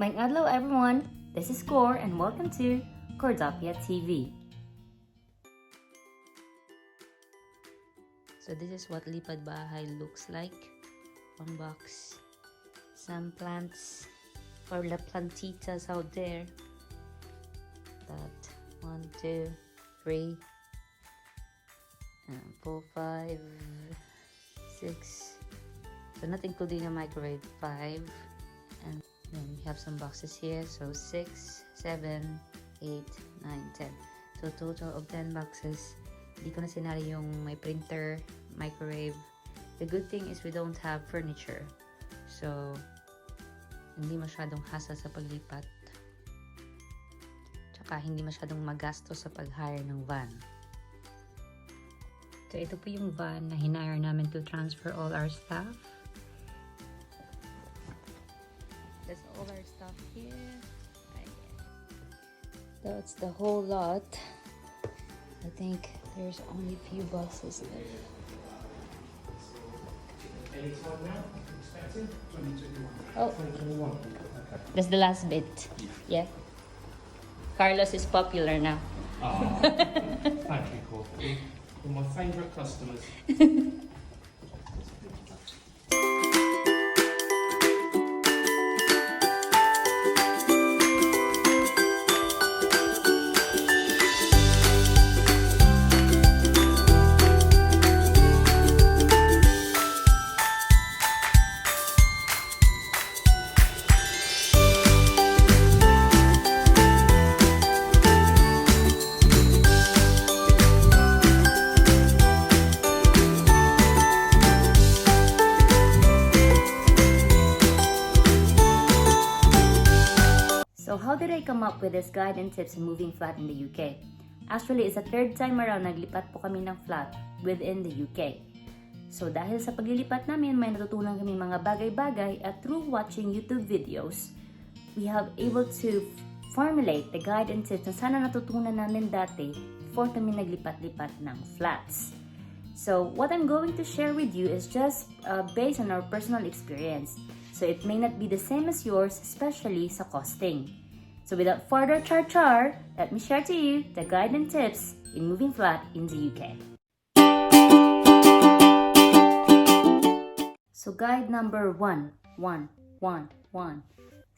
Magandang adlaw everyone! This is Cor and welcome to CORRdapya TV. So this is what lipad bahay looks like. One box. Some plants for the plantitas out there. That 1, 2, 3, 4, 5, 6. So not including a microwave, 5. And then we have some boxes here. So 6, 7, 8, 9, 10. So total of 10 boxes. Hindi ko na sinali yung may printer, microwave. The good thing is we don't have furniture. So hindi masyadong hassle sa paglipat. Tsaka hindi masyadong magasto sa pag-hire ng van. So ito po yung van na hinire namin to transfer all our stuff. That's all our stuff here. That's the whole lot. I think there's only a few boxes left. Anytime now, expected? 2021. Oh, 2021. that's the last bit. Yeah. Carlos is popular now. Oh, thank you, Cor. You're my favourite customers. So how did I come up with this guide and tips in moving flat in the UK? Actually, it's the third time around naglipat po kami ng flat within the UK. So dahil sa paglilipat namin, may natutunan kami mga bagay-bagay at through watching YouTube videos, we have able to formulate the guide and tips na sana natutunan namin dati before kami naglipat-lipat ng flats. So what I'm going to share with you is just based on our personal experience. So it may not be the same as yours, especially sa costing. So without further char-char, let me share to you the guide and tips in moving flat in the UK. So guide number 1.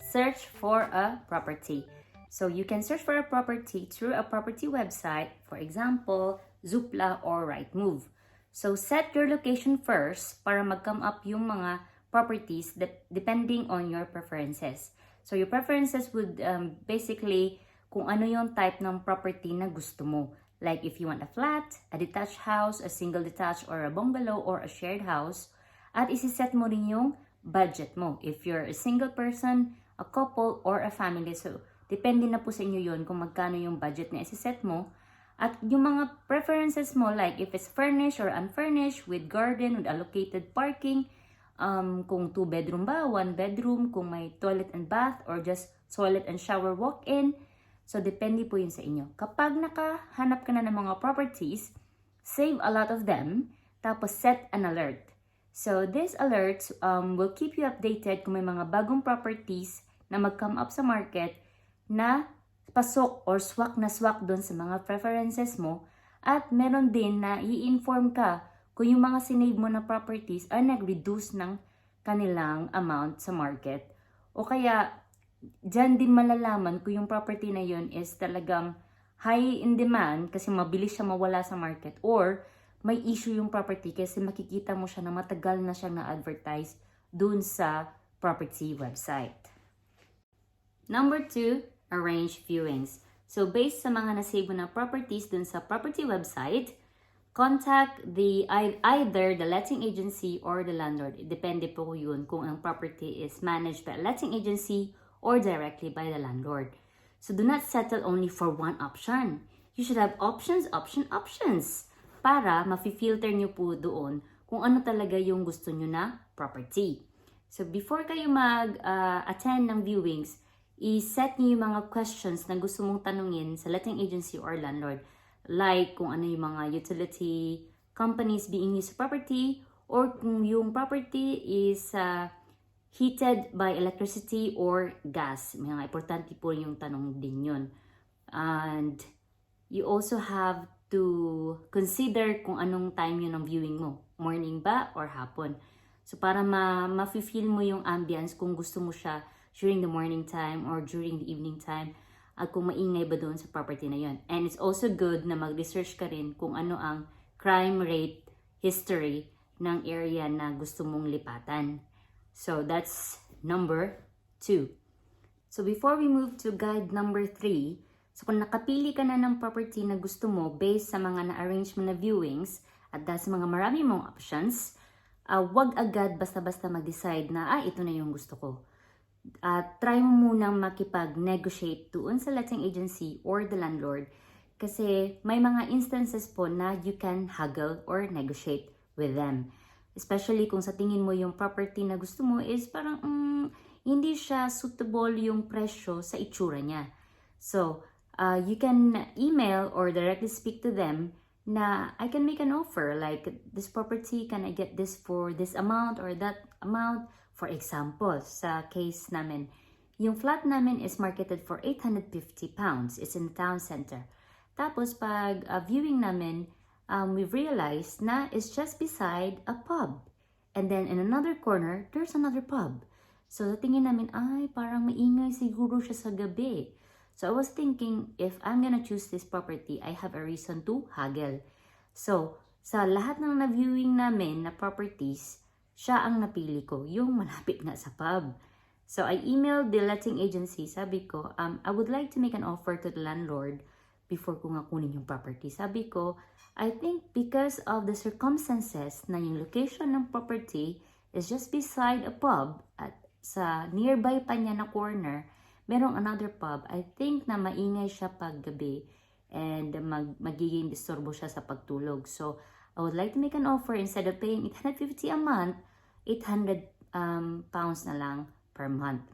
Search for a property. So you can search for a property through a property website, for example, Zoopla or Rightmove. So set your location first para mag-come up yung mga properties that depending on your preferences. So your preferences would basically kung ano yung type ng property na gusto mo. Like if you want a flat, a detached house, a single detached, or a bungalow, or a shared house. At isiset mo rin yung budget mo. If you're a single person, a couple, or a family. So depende na po sa inyo yun kung magkano yung budget na isiset mo. At yung mga preferences mo, like if it's furnished or unfurnished, with garden, with allocated parking, kung 2-bedroom ba, 1-bedroom, kung may toilet and bath, or just toilet and shower walk-in. So, depende po yun sa inyo. Kapag nakahanap ka na ng mga properties, save a lot of them, tapos set an alert. So, these alerts will keep you updated kung may mga bagong properties na mag-come up sa market na pasok or swak na swak doon sa mga preferences mo. At meron din na i-inform ka kung yung mga sinave mo na properties ay nag-reduce ng kanilang amount sa market. O kaya, dyan din malalaman kung yung property na yun is talagang high in demand kasi mabilis siya mawala sa market, or may issue yung property kasi makikita mo siya na matagal na siyang na-advertise dun sa property website. Number 2, arrange viewings. So, based sa mga nasave mo na properties dun sa property website, contact either the letting agency or the landlord. Depende po yun kung ang property is managed by a letting agency or directly by the landlord. So do not settle only for one option. You should have options para mafi-filter nyo po doon kung ano talaga yung gusto nyo na property. So before kayo mag-attend ng viewings, i-set nyo yung mga questions na gusto mong tanungin sa letting agency or landlord. Like kung ano yung mga utility companies being used sa property, or kung yung property is heated by electricity or gas. Mga importante po yung tanong din yun. And you also have to consider kung anong time yun ng viewing mo. Morning ba or hapon. So para ma-feel mo yung ambience kung gusto mo siya during the morning time or during the evening time at kung maingay ba doon sa property na yun. And it's also good na mag-research ka rin kung ano ang crime rate history ng area na gusto mong lipatan. So that's number 2. So before we move to guide number 3, so kung nakapili ka na ng property na gusto mo based sa mga na-arrange mo na viewings at dahil sa mga marami mong options, wag agad basta-basta mag-decide na ito na yung gusto ko. Try mo munang makipag-negotiate doon sa letting agency or the landlord kasi may mga instances po na you can haggle or negotiate with them. Especially kung sa tingin mo yung property na gusto mo is parang hindi siya suitable yung presyo sa itsura niya. So, you can email or directly speak to them na I can make an offer like this property, can I get this for this amount or that amount? For example, sa case namin, yung flat namin is marketed for £850. It's in the town center. Tapos pag viewing namin, we've realized na it's just beside a pub. And then in another corner, there's another pub. So tingin namin, parang maingay siguro siya sa gabi. So I was thinking, if I'm gonna choose this property, I have a reason to haggle. So, sa lahat ng na-viewing namin na properties, siya ang napili ko, yung malapit nga sa pub. So, I emailed the letting agency. Sabi ko, I would like to make an offer to the landlord before ko nga kunin yung property. Sabi ko, I think because of the circumstances na yung location ng property is just beside a pub at sa nearby pa niya na corner, merong another pub. I think na maingay siya pag gabi and magiging disturbo siya sa pagtulog. So, I would like to make an offer instead of paying $850 a month, £800 pounds na lang per month.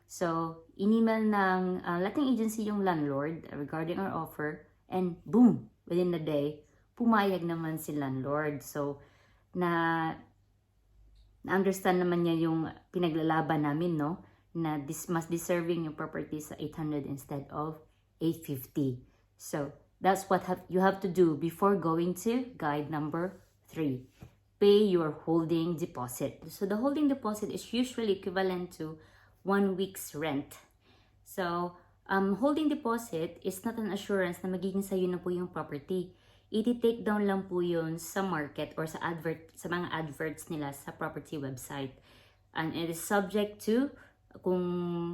So, in-email ng letting agency yung landlord regarding our offer and boom, within the day, pumayag naman si landlord. So, na-understand naman niya yung pinaglalaban namin, no? Na this must deserving yung property sa 800 instead of 850. So, that's what you have to do before going to guide number 3. Pay your holding deposit. So, the holding deposit is usually equivalent to 1 week's rent. So, holding deposit is not an assurance na magiging sayo na po yung property. I-take down lang po yun sa market or sa mga adverts nila sa property website. And it is subject to kung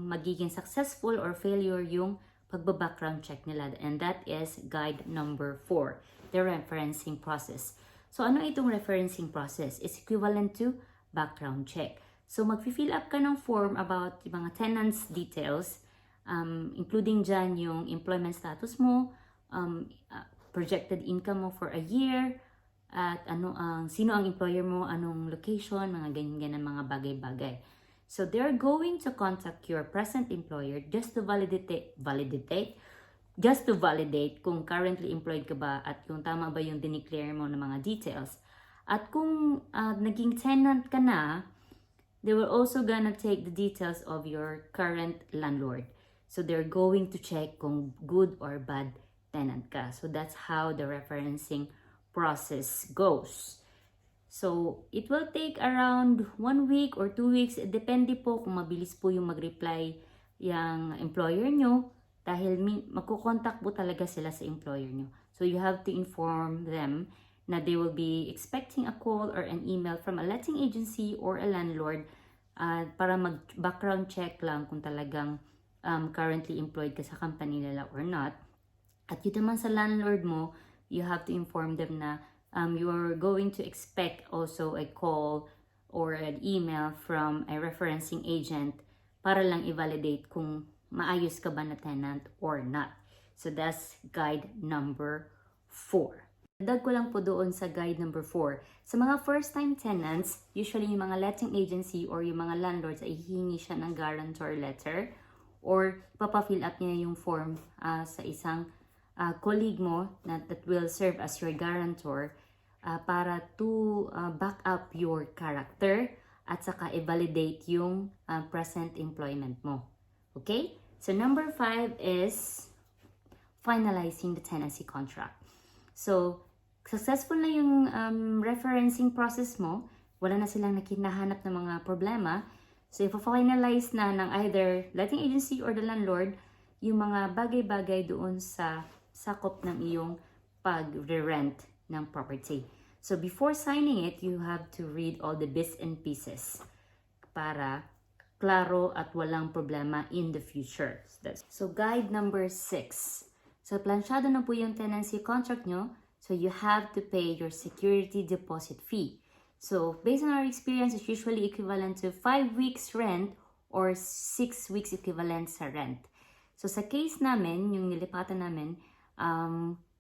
magiging successful or failure yung pagbabackground check nila. And that is guide number 4, the referencing process. So, ano itong referencing process? It's equivalent to background check. So, mag-fill up ka ng form about yung mga tenants details, including dyan yung employment status mo, projected income mo for a year, at sino ang employer mo, anong location, mga ganyan-ganyan mga bagay-bagay. So, they're going to contact your present employer just to validate kung currently employed ka ba at kung tama ba yung dineclare mo ng mga details. At kung naging tenant ka na, they will also gonna take the details of your current landlord. So, they're going to check kung good or bad tenant ka. So, that's how the referencing process goes. So, it will take around 1 week or 2 weeks. Depende po kung mabilis po yung mag-reply yung employer nyo dahil magkukontak po talaga sila sa employer nyo. So, you have to inform them na they will be expecting a call or an email from a letting agency or a landlord para mag-background check lang kung talagang currently employed ka sa company nila or not. At yun naman sa landlord mo, you have to inform them na you're going to expect also a call or an email from a referencing agent para lang i-validate kung maayos ka ba na tenant or not. So that's guide number 4. Dagdag ko lang po doon sa guide number 4. Sa mga first-time tenants, usually yung mga letting agency or yung mga landlords ay hihingi siya ng guarantor letter or papafill up niya yung form sa isang colleague mo that will serve as your guarantor para to back up your character at saka i-validate yung present employment mo. Okay? So number 5 is finalizing the tenancy contract. So, successful na yung referencing process mo, wala na silang nakinahanap ng mga problema. So, i-finalize na ng either letting agency or the landlord yung mga bagay-bagay doon sa sakop ng iyong pag-rent ng property. So, before signing it, you have to read all the bits and pieces para klaro at walang problema in the future. So, guide number 6. So, plansyado na po yung tenancy contract nyo. So, you have to pay your security deposit fee. So, based on our experience, it's usually equivalent to 5 weeks rent or 6 weeks equivalent sa rent. So, sa case namin, yung nilipatan namin,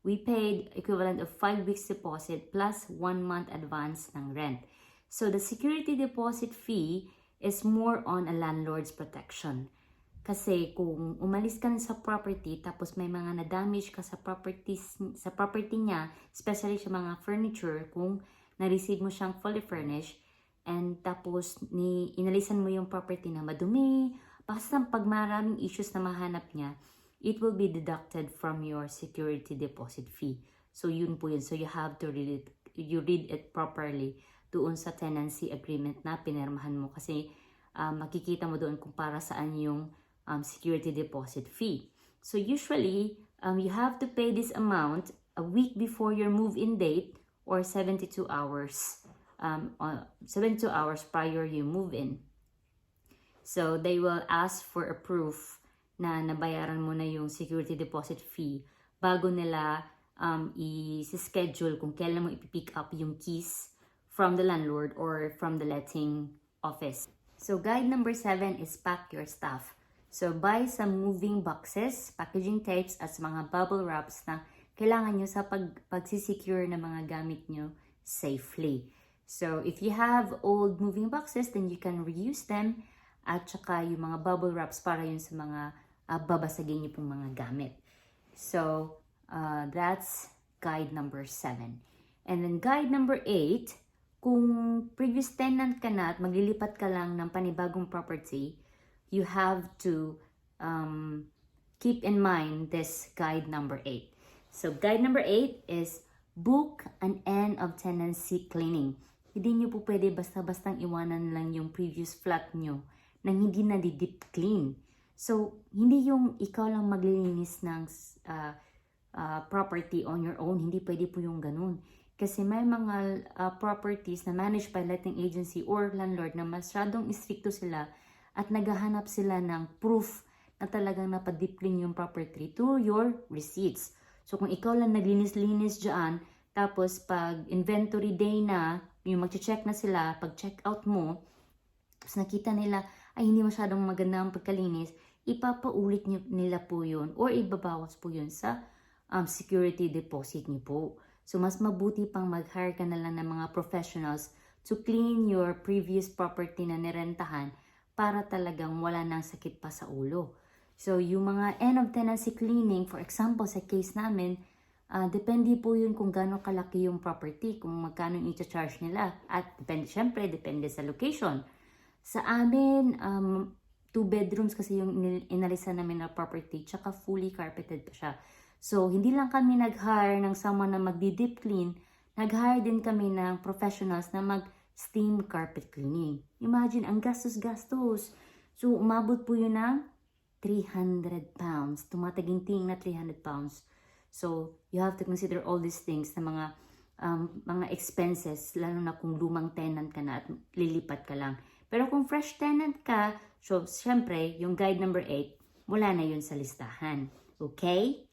we paid equivalent of 5 weeks deposit plus 1 month advance ng rent. So, the security deposit fee is more on a landlord's protection. Kasi kung umalis ka sa property tapos may mga na-damage ka sa property niya, especially sa mga furniture, kung na-receive mo siyang fully furnished and tapos inalisan mo yung property na madumi, basta pag maraming issues na mahanap niya, it will be deducted from your security deposit fee. So yun po yun. So you have to read it properly doon sa tenancy agreement na pinirmahan mo kasi makikita mo doon kung para saan yung security deposit fee. So usually, you have to pay this amount a week before your move-in date or 72 hours prior you move in. So they will ask for a proof na nabayaran mo na yung security deposit fee bago nila i-schedule kung kailan mo ipipick up yung keys from the landlord or from the letting office. So guide number 7 is pack your stuff. So buy some moving boxes, packaging tapes at mga bubble wraps na kailangan nyo sa pagsisecure ng mga gamit nyo safely. So if you have old moving boxes, then you can reuse them at saka yung mga bubble wraps para yun sa mga babasagin nyo pong mga gamit. So that's guide number 7. And then guide number 8, kung previous tenant ka na at maglilipat ka lang ng panibagong property, you have to keep in mind this guide number 8. So guide number 8 is book an end of tenancy cleaning. Hindi nyo po pwede basta-bastang iwanan lang yung previous flat nyo nang hindi na deep clean. So, hindi yung ikaw lang maglilinis ng property on your own. Hindi pwede po yung ganun. Kasi may mga properties na managed by letting agency or landlord na masyadong istrikto sila at naghahanap sila ng proof na talagang napadeep clean yung property to your receipts. So kung ikaw lang naglinis-linis dyan, tapos pag inventory day na, yung mag-check na sila, pag check out mo, tapos nakita nila, ay hindi masyadong maganda ang pagkalinis, ipapaulit nila po yun or ibabawas po yun sa security deposit niyo po. So, mas mabuti pang mag-hire ka na lang ng mga professionals to clean your previous property na nirentahan para talagang wala nang sakit pa sa ulo. So, yung mga end of tenancy cleaning, for example, sa case namin, depende po yun kung gaano kalaki yung property, kung magkano yung i-charge nila. At syempre, depende sa location. Sa amin, 2 bedrooms kasi yung inalisan namin na property, tsaka fully carpeted pa siya. So, hindi lang kami nag-hire ng someone na magdi-deep clean, nag-hire din kami ng professionals na mag-steam carpet cleaning. Imagine, ang gastos-gastos. So, umabot po yun ng 300 pounds. Tumataginting na 300 pounds. So, you have to consider all these things na mga expenses, lalo na kung lumang tenant ka na at lilipat ka lang. Pero kung fresh tenant ka, so, syempre, yung guide number 8, wala na yun sa listahan. Okay?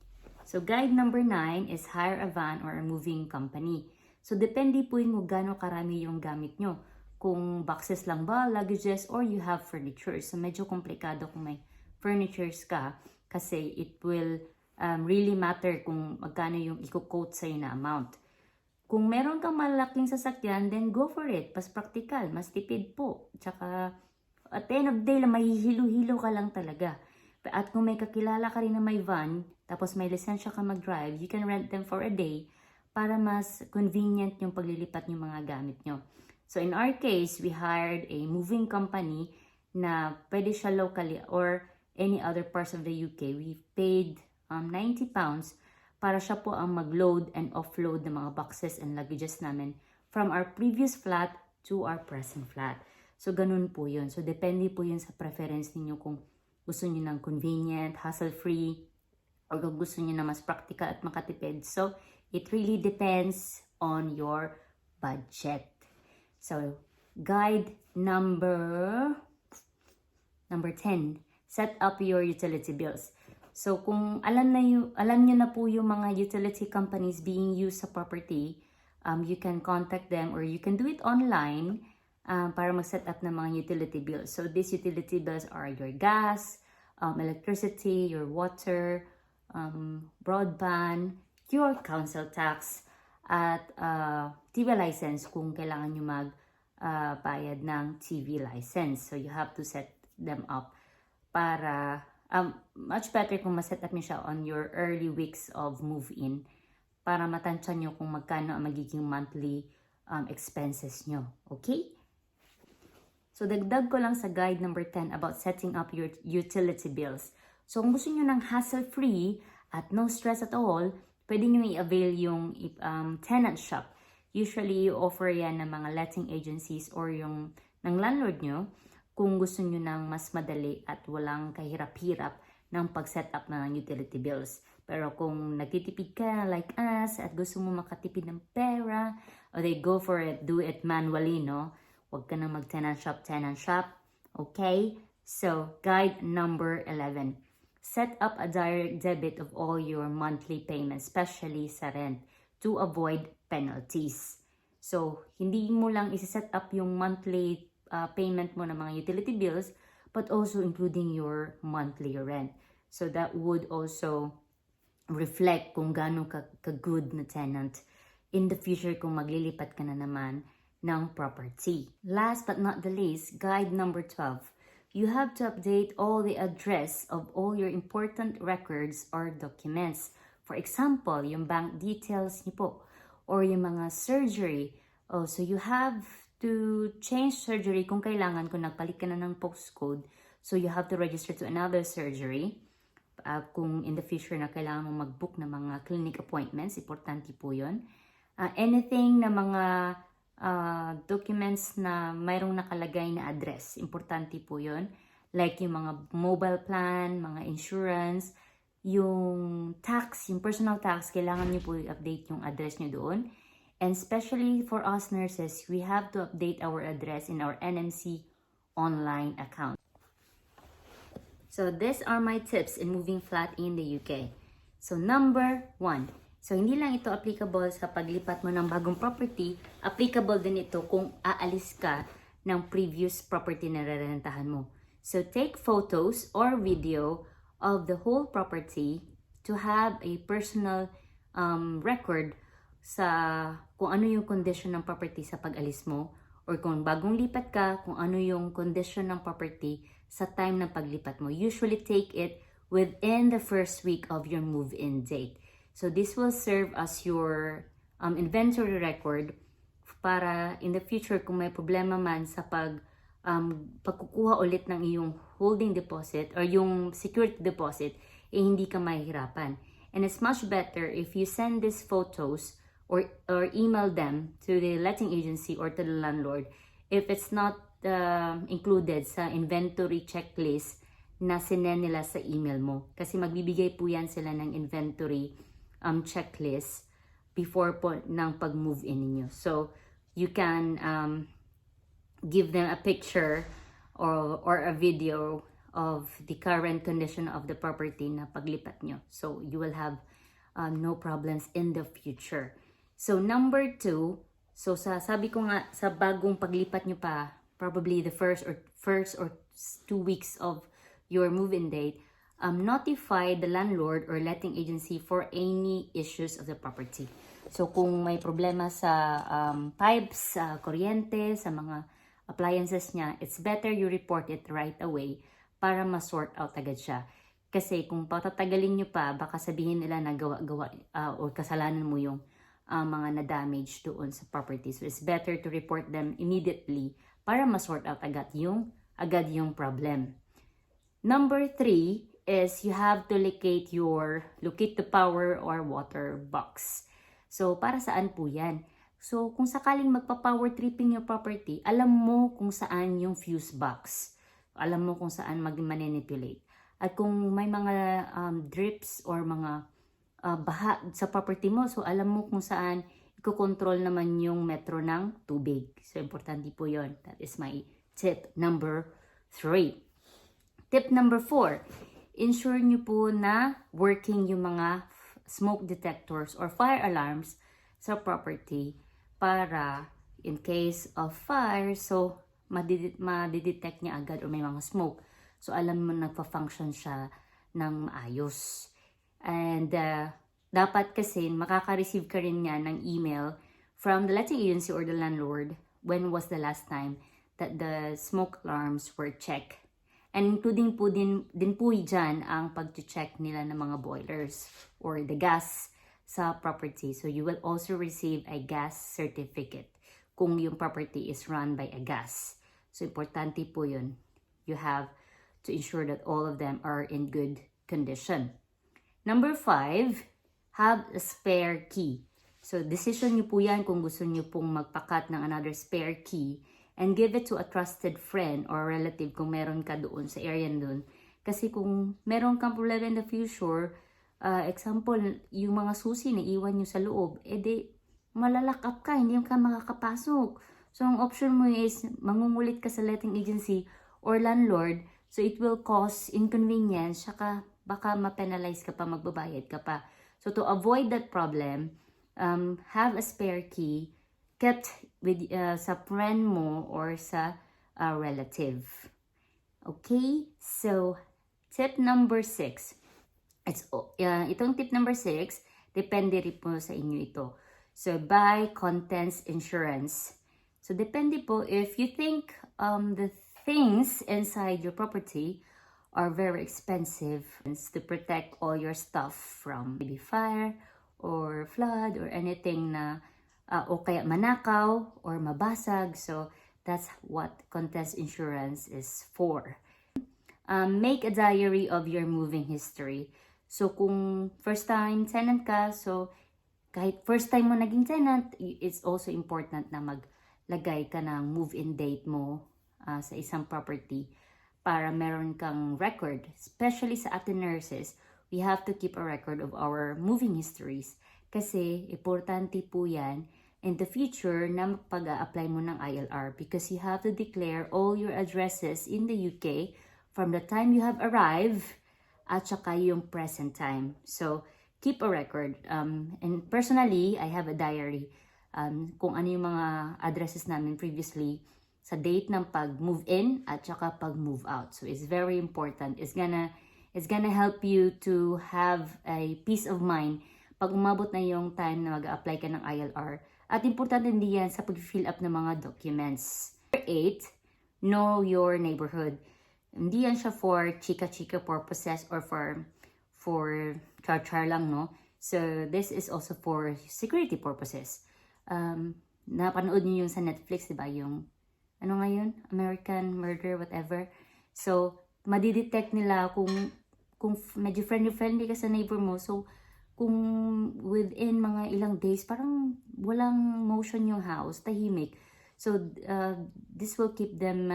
So, guide number 9 is hire a van or a moving company. So, depende po yun kung gaano karami yung gamit nyo. Kung boxes lang ba, luggages, or you have furniture. So, medyo komplikado kung may furnitures ka kasi it will really matter kung magkano yung i-quote sa'yo na amount. Kung meron kang malaking sasakyan, then go for it. Mas practical, mas tipid po. Tsaka, at the end of the day, mahihilo-hilo ka lang talaga. At kung may kakilala ka rin na may van, tapos may lisensya ka mag-drive, you can rent them for a day para mas convenient yung paglilipat yung mga gamit nyo. So in our case, we hired a moving company na pwede siya locally or any other parts of the UK. We paid £90 para siya po ang mag-load and offload ng mga boxes and luggages namin from our previous flat to our present flat. So ganun po yun. So depende po yun sa preference ninyo kung gusto niyo ng convenient, hassle-free, or kung gusto niyo na mas practical at makatipid. So it really depends on your budget. So guide number 10, set up your utility bills. So kung alam niyo na po yung mga utility companies being used sa property, you can contact them or you can do it online para mag-set up ng mga utility bills. So these utility bills are your gas, electricity, your water, broadband, your council tax, at TV license kung kailangan nyo magbayad ng TV license. So you have to set them up para much better kung ma-set up nyo siya on your early weeks of move-in para matansya nyo kung magkano ang magiging monthly expenses nyo. Okay? So dagdag ko lang sa guide number 10 about setting up your utility bills. So kung gusto nyo ng hassle-free at no stress at all, pwede nyo i-avail yung tenant shop. Usually, offer yan ng mga letting agencies or yung ng landlord nyo kung gusto nyo ng mas madali at walang kahirap-hirap ng pag-set up ng utility bills. Pero kung nagtitipid ka like us at gusto mo makatipid ng pera, or they go for it, do it manually, no? Huwag ka na mag-tenant shop. Okay? So, guide number 11. Set up a direct debit of all your monthly payments, especially sa rent, to avoid penalties. So, hindi mo lang isi-set up yung monthly payment mo ng mga utility bills, but also including your monthly rent. So, that would also reflect kung gaano ka-good na tenant in the future kung maglilipat ka na naman ng property. Last but not the least, guide number 12. You have to update all the address of all your important records or documents. For example, yung bank details niyo po or yung mga surgery. So you have to change surgery kung kailangan, kung nagpalit ka na ng postcode. So you have to register to another surgery. Kung in the future na kailangan mo mag-book ng mga clinic appointments, importante po yun. Anything na mga documents na mayroong nakalagay na address, importante po yun. Like yung mga mobile plan, mga insurance, yung tax, yung personal tax, kailangan nyo po i-update yung address nyo doon. And especially for us nurses, we have to update our address in our NMC online account. So these are my tips in moving flat in the UK. So number 1. So hindi lang ito applicable sa paglipat mo ng bagong property, applicable din ito kung aalis ka ng previous property na rerentahan mo. So take photos or video of the whole property to have a personal record sa kung ano yung condition ng property sa pag-alis mo, or kung bagong lipat ka, kung ano yung condition ng property sa time ng paglipat mo. Usually take it within the first week of your move-in date. So this will serve as your inventory record para in the future kung may problema man sa pagkukuha ulit ng iyong holding deposit or yung security deposit, hindi ka mahihirapan. And it's much better if you send these photos or email them to the letting agency or to the landlord if it's not included sa inventory checklist na sinend nila sa email mo. Kasi magbibigay po yan sila ng inventory checklist before po ng pag-move in ninyo. So, you can give them a picture or a video of the current condition of the property na paglipat nyo. So, you will have no problems in the future. So, number 2, so sabi ko nga, sa bagong paglipat nyo pa, probably the first or 2 weeks of your move-in date, notify the landlord or letting agency for any issues of the property. So, kung may problema sa pipes, sa kuryente, sa mga appliances niya, it's better you report it right away para ma-sort out agad siya. Kasi kung patatagalin nyo pa, baka sabihin nila na gawa-gawa or kasalanan mo yung mga na-damage doon sa property. So it's better to report them immediately para ma-sort out agad yung problem. Number 3 is you have to locate the power or water box. So para saan po yan? So kung sakaling magpa-power tripping yung property, alam mo kung saan yung fuse box. Alam mo kung saan mag-manipulate. At kung may mga drips or mga baha sa property mo, so alam mo kung saan i-control naman yung metro ng tubig. So importante po yon. That is my tip number 3. Tip number 4, ensure nyo po na working yung mga smoke detectors or fire alarms sa property para in case of fire, so madidetect niya agad o may mga smoke. So alam mo nagpa-function siya ng maayos. And dapat kasi makaka-receive ka rin niya ng email from the letting agency or the landlord when was the last time that the smoke alarms were checked. And including po din po dyan ang pag-check nila ng mga boilers or the gas sa property. So you will also receive a gas certificate kung yung property is run by a gas. So importante po yun. You have to ensure that all of them are in good condition. Number 5, have a spare key. So decision nyo po yan kung gusto nyo pong magpakat ng another spare key and give it to a trusted friend or relative kung meron ka doon sa area doon. Kasi kung meron kang problema in the future, example, yung mga susi na iwan nyo sa loob, edi malalock up ka, hindi ka makakapasok. So ang option mo is mangungulit ka sa letting agency or landlord, so it will cause inconvenience, saka baka ma-penalize ka pa, magbabayad ka pa. So to avoid that problem, have a spare key kept with sa friend mo or sa relative. Okay? So, tip number 6. Itong tip number 6, depende rin po sa inyo ito. So, buy contents insurance. So, depende po if you think the things inside your property are very expensive to protect all your stuff from maybe fire or flood or anything na o kaya manakaw or mabasag. So that's what contents insurance is for. Make a diary of your moving history. So kung first time tenant ka, so kahit first time mo naging tenant, it's also important na maglagay ka ng move-in date mo sa isang property para meron kang record. Especially sa ating nurses, we have to keep a record of our moving histories kasi importante po yan in the future na pag-a-apply mo ng ILR because you have to declare all your addresses in the UK from the time you have arrived at saka yung present time. So, keep a record. And personally, I have a diary kung ano yung mga addresses namin previously sa date ng pag-move in at saka pag-move out. So, it's very important. It's gonna help you to have a peace of mind pag umabot na yung time na mag-apply ka ng ILR. At importante din yan sa pag-fill up ng mga documents. Number 8, know your neighborhood. Hindi yan siya for chika-chika purposes or for char-char lang, no? So, this is also for security purposes. Napanood niyo yung sa Netflix, diba? Yung, ano nga yun? American Murder, whatever. So, madidetect nila kung medyo friendly ka sa neighbor mo. So, kung within mga ilang days, parang walang motion yung house, tahimik. So, this will keep them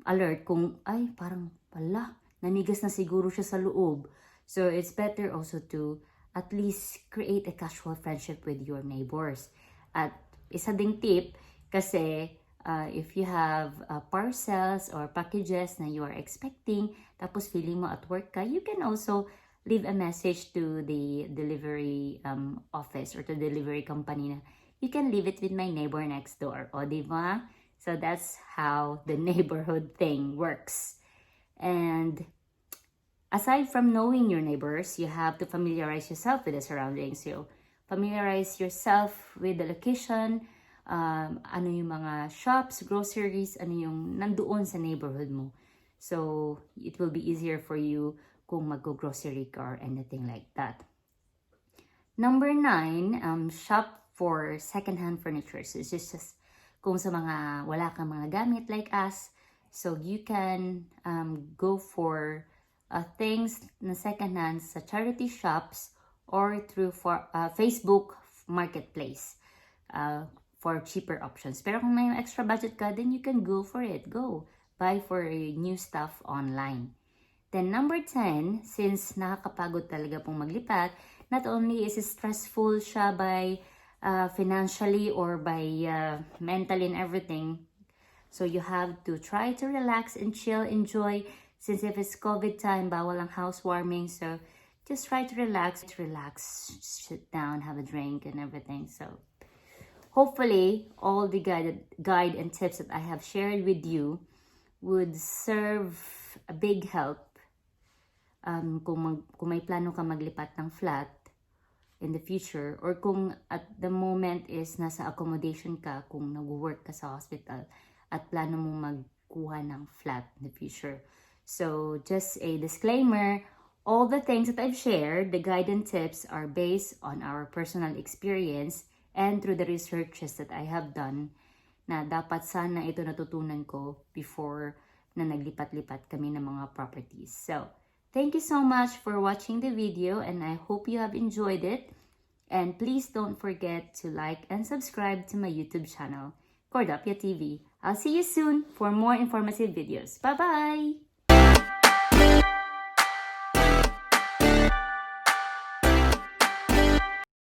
alert kung, ay, parang pala, nanigas na siguro siya sa loob. So, it's better also to at least create a casual friendship with your neighbors. At isa ding tip, kasi if you have parcels or packages na you are expecting, tapos feeling mo at work ka, you can also leave a message to the delivery office or to the delivery company na you can leave it with my neighbor next door. O, diba? So, that's how the neighborhood thing works. And aside from knowing your neighbors, you have to familiarize yourself with the surroundings. So, familiarize yourself with the location, ano yung mga shops, groceries, ano yung nandoon sa neighborhood mo. So, it will be easier for you kung mag-grocery ka or anything like that. Number 9, shop for secondhand furniture. So it's just kung sa mga wala kang mga gamit like us, so you can go for things na secondhand sa charity shops or through Facebook Marketplace for cheaper options. Pero kung may extra budget ka, then you can go for it. Go buy for new stuff online. Then number 10, since nakakapagod talaga pong maglipat, not only is it stressful siya by financially or by mentally and everything, so you have to try to relax and chill, enjoy. Since if it's COVID time, bawal ang housewarming, so just try to relax, sit down, have a drink and everything. So hopefully all the guide and tips that I have shared with you would serve a big help kung may plano ka maglipat ng flat in the future, or kung at the moment is nasa accommodation ka, kung nag-work ka sa hospital at plano mong magkuha ng flat in the future. So just a disclaimer, all the things that I've shared, the guide and tips, are based on our personal experience and through the researches that I have done, na dapat sana ito natutunan ko before na naglipat-lipat kami ng mga properties. So thank you so much for watching the video, and I hope you have enjoyed it. And please don't forget to like and subscribe to my YouTube channel, CORRdapya TV. I'll see you soon for more informative videos. Bye-bye!